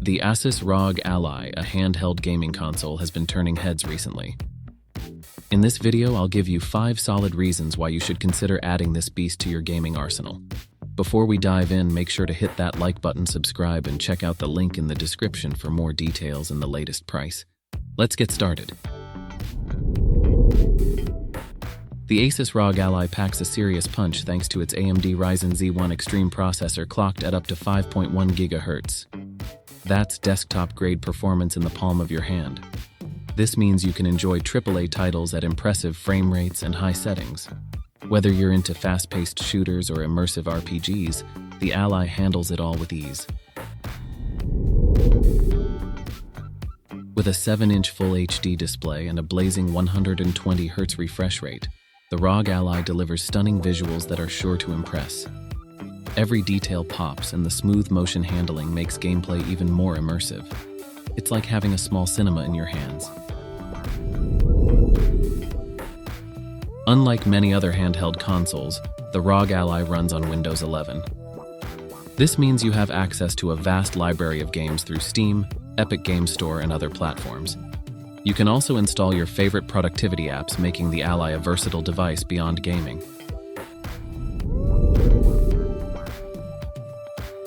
The ASUS ROG Ally, a handheld gaming console, has been turning heads recently. In this video, I'll give you 5 solid reasons why you should consider adding this beast to your gaming arsenal. Before we dive in, make sure to hit that like button, subscribe, and check out the link in the description for more details and the latest price. Let's get started. The ASUS ROG Ally packs a serious punch thanks to its AMD Ryzen Z1 Extreme processor clocked at up to 5.1 GHz. That's desktop-grade performance in the palm of your hand. This means you can enjoy AAA titles at impressive frame rates and high settings. Whether you're into fast-paced shooters or immersive RPGs, the Ally handles it all with ease. With a 7-inch Full HD display and a blazing 120 Hz refresh rate, the ROG Ally delivers stunning visuals that are sure to impress. Every detail pops, and the smooth motion handling makes gameplay even more immersive. It's like having a small cinema in your hands. Unlike many other handheld consoles, the ROG Ally runs on Windows 11. This means you have access to a vast library of games through Steam, Epic Games Store, and other platforms. You can also install your favorite productivity apps, making the Ally a versatile device beyond gaming.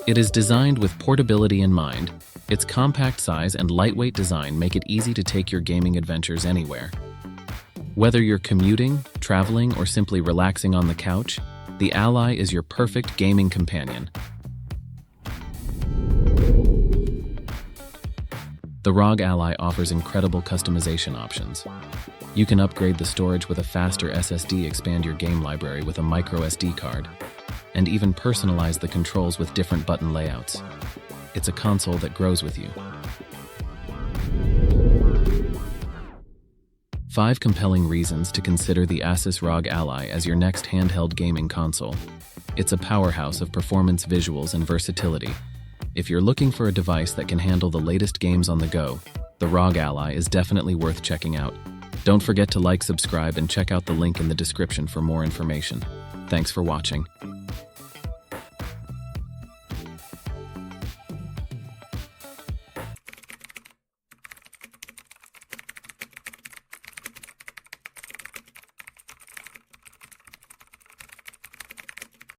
It is designed with portability in mind. Its compact size and lightweight design make it easy to take your gaming adventures anywhere. Whether you're commuting, traveling, or simply relaxing on the couch, the Ally is your perfect gaming companion. The ROG Ally offers incredible customization options. You can upgrade the storage with a faster SSD, expand your game library with a micro SD card, and even personalize the controls with different button layouts. It's a console that grows with you. 5 compelling reasons to consider the ASUS ROG Ally as your next handheld gaming console. It's a powerhouse of performance, visuals, and versatility. If you're looking for a device that can handle the latest games on the go, the ROG Ally is definitely worth checking out. Don't forget to like, subscribe, and check out the link in the description for more information. Thanks for watching.